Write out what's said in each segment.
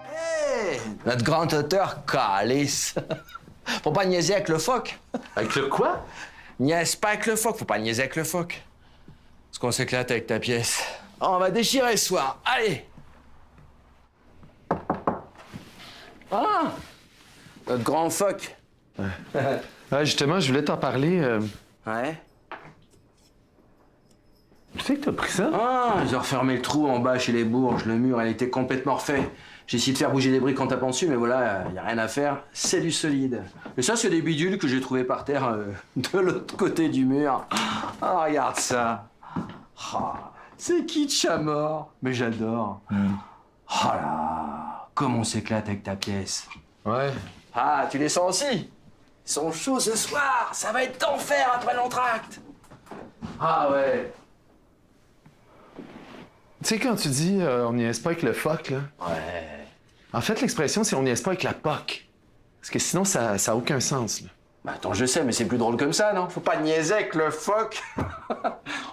Hey, notre grand auteur calice. Faut pas niaiser avec le phoque. Avec le quoi? Niaise pas avec le phoque, faut pas niaiser avec le phoque. Parce qu'on s'éclate avec ta pièce. Oh, on va déchirer ce soir. Allez! Ah! Notre grand phoque. Ouais, justement, je voulais t'en parler. Ouais? Tu sais que t'as pris ça? Ah, ils ont refermé le trou en bas chez les Bourges. Le mur, elle était complètement refait. J'ai essayé de faire bouger les briques en tapant dessus, mais voilà, y a rien à faire. C'est du solide. Et ça, c'est des bidules que j'ai trouvés par terre de l'autre côté du mur. Ah, regarde ça. Ah, c'est kitsch à mort. Mais j'adore. Oh là, comme on s'éclate avec ta pièce. Ouais. Ah, tu les sens aussi? Ils sont chauds ce soir. Ça va être d'enfer après l'entracte. Ah ouais. Tu sais, quand tu dis on niaise pas avec le fuck, là. Ouais. En fait, l'expression, c'est on niaise pas avec la POC. Parce que sinon, ça a aucun sens, là. Bah attends, je sais, mais c'est plus drôle comme ça, non? Faut pas niaiser avec le phoque.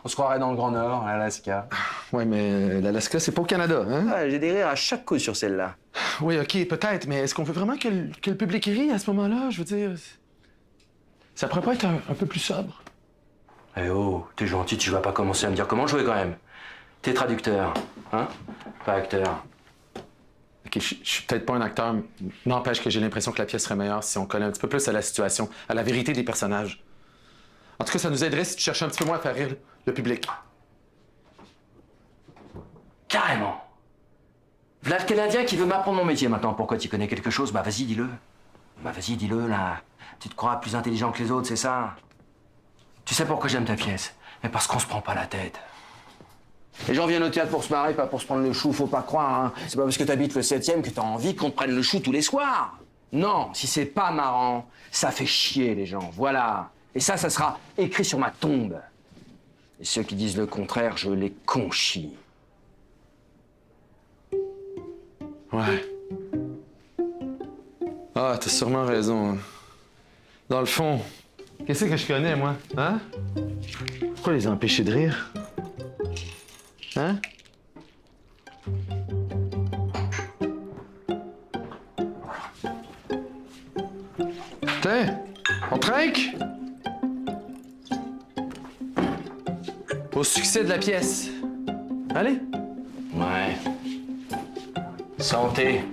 On se croirait dans le Grand Nord, à l'Alaska. Ouais, mais l'Alaska, c'est pas au Canada, hein? Ah, j'ai des rires à chaque coup sur celle-là. Oui, OK, peut-être, mais est-ce qu'on veut vraiment que le public rit à ce moment-là? Je veux dire, ça pourrait pas être un peu plus sobre? Eh oh, t'es gentil, tu vas pas commencer à me dire comment jouer quand même. T'es traducteur, hein? Pas acteur. OK, je suis peut-être pas un acteur, mais n'empêche que j'ai l'impression que la pièce serait meilleure si on collait un petit peu plus à la situation, à la vérité des personnages. En tout cas, ça nous aiderait si tu cherchais un petit peu moins à faire rire le public. Carrément. V'là le Canadien qui veut m'apprendre mon métier maintenant. Pourquoi tu connais quelque chose? Bah vas-y, dis-le. Bah vas-y, dis-le, là. Tu te crois plus intelligent que les autres, c'est ça? Tu sais pourquoi j'aime ta pièce? Mais parce qu'on se prend pas la tête. Les gens viennent au théâtre pour se marrer, pas pour se prendre le chou, faut pas croire, hein. C'est pas parce que t'habites le 7e que t'as envie qu'on te prenne le chou tous les soirs. Non, si c'est pas marrant, ça fait chier les gens, voilà. Et ça sera écrit sur ma tombe. Et ceux qui disent le contraire, je les conchis. Ouais. Ah, t'as sûrement raison. Hein. Dans le fond, qu'est-ce que je connais, moi? Hein? Pourquoi les empêcher de rire? Hein? Tiens, on trinque? Au succès de la pièce. Allez. Ouais. Santé.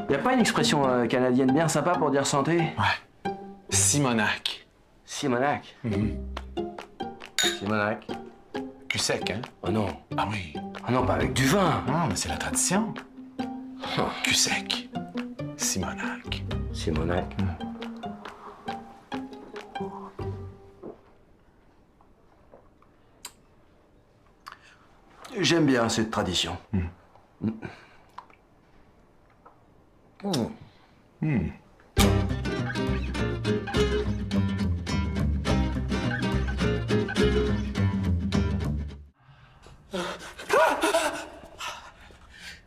Y a pas une expression canadienne bien sympa pour dire santé? Ouais. Simonac. Simonac. Simonac. Cul sec, hein? Oh non. Ah oui. Oh non, pas avec du vin. Non, mais c'est la tradition. Cul sec. Simonac. Simonac. J'aime bien cette tradition.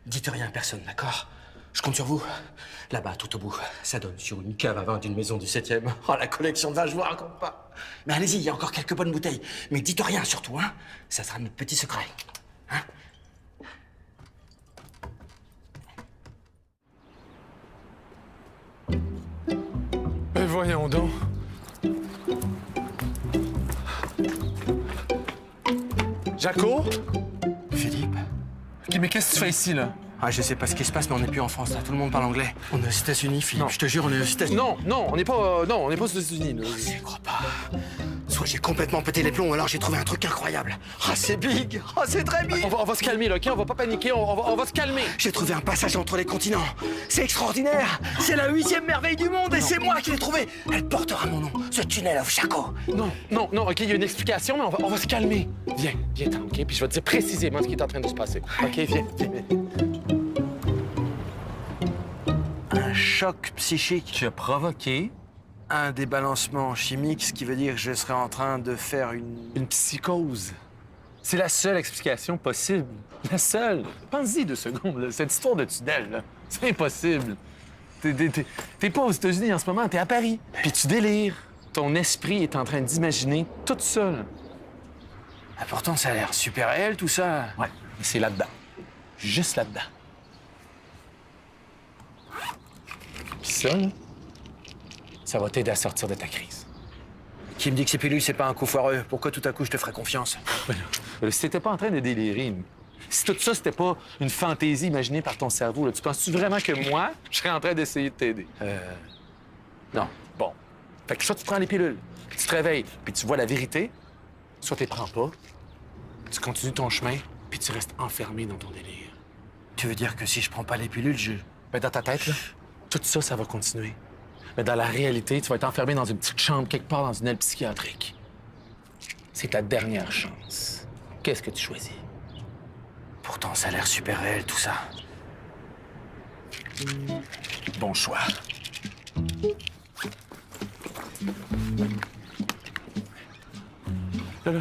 Dites rien à personne, d'accord? Je compte sur vous. Là-bas, tout au bout, ça donne sur une cave à vin d'une maison du 7e. Oh, la collection de vin, je vous raconte pas. Mais allez-y, il y a encore quelques bonnes bouteilles. Mais dites rien surtout, hein? Ça sera notre petit secret. Hein? Mais voyons donc. Jaco? Philippe? OK, mais qu'est-ce que tu fais ici, là? Ah, je sais pas ce qui se passe, mais on n'est plus en France, là. Tout le monde parle anglais. On est aux États-Unis, Philippe. Non. Je te jure, on est aux États-Unis. Non, on n'est pas aux États-Unis, là. Je crois pas. Soit j'ai complètement pété les plombs, ou alors j'ai trouvé un truc incroyable. Ah, c'est big! Ah, c'est très big! On va se calmer, là, OK? On va pas paniquer, on va se calmer. J'ai trouvé un passage entre les continents. C'est extraordinaire! C'est la 8e merveille du monde et c'est moi qui l'ai trouvée! Elle portera mon nom, ce tunnel of Chaco. Non, OK, il y a une explication, mais on va se calmer. Viens, OK? Puis je vais te dire précisément ce qui est en train de se passer. OK, viens. Un choc psychique. Tu as provoqué Un débalancement chimique, ce qui veut dire que je serais en train de faire une psychose. C'est la seule explication possible. La seule. Pense-y 2 secondes, là. Cette histoire de tunnel, là, c'est impossible. T'es pas aux États-Unis en ce moment, t'es à Paris. Puis tu délires. Ton esprit est en train d'imaginer toute seule. Ah, pourtant, ça a l'air super réel, tout ça. Ouais. C'est là-dedans. Juste là-dedans. Puis ça, là, ça va t'aider à sortir de ta crise. Qui me dit que ces pilules, c'est pas un coup foireux? Pourquoi tout à coup je te ferais confiance? Si t'étais pas en train de délirer, si tout ça, c'était pas une fantaisie imaginée par ton cerveau, là, tu penses-tu vraiment que moi, je serais en train d'essayer de t'aider? Non. Bon. Fait que soit tu prends les pilules, puis tu te réveilles, puis tu vois la vérité, soit tu les prends pas, tu continues ton chemin, puis tu restes enfermé dans ton délire. Tu veux dire que si je prends pas les pilules, je... Ben, dans ta tête, là, tout ça, ça va continuer. Mais dans la réalité, tu vas être enfermé dans une petite chambre quelque part dans une aile psychiatrique. C'est ta dernière chance. Qu'est-ce que tu choisis? Pourtant, ça a l'air super réel, tout ça. Bon choix. Là,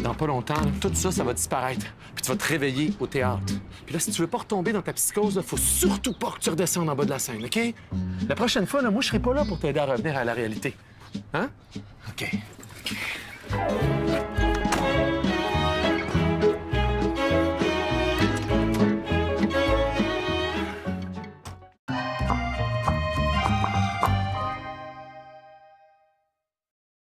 dans pas longtemps, là, tout ça, ça va disparaître. Puis tu vas te réveiller au théâtre. Puis là, si tu veux pas retomber dans ta psychose, là, faut surtout pas que tu redescendes en bas de la scène, OK? La prochaine fois, là, moi, je serai pas là pour t'aider à revenir à la réalité. Hein? OK.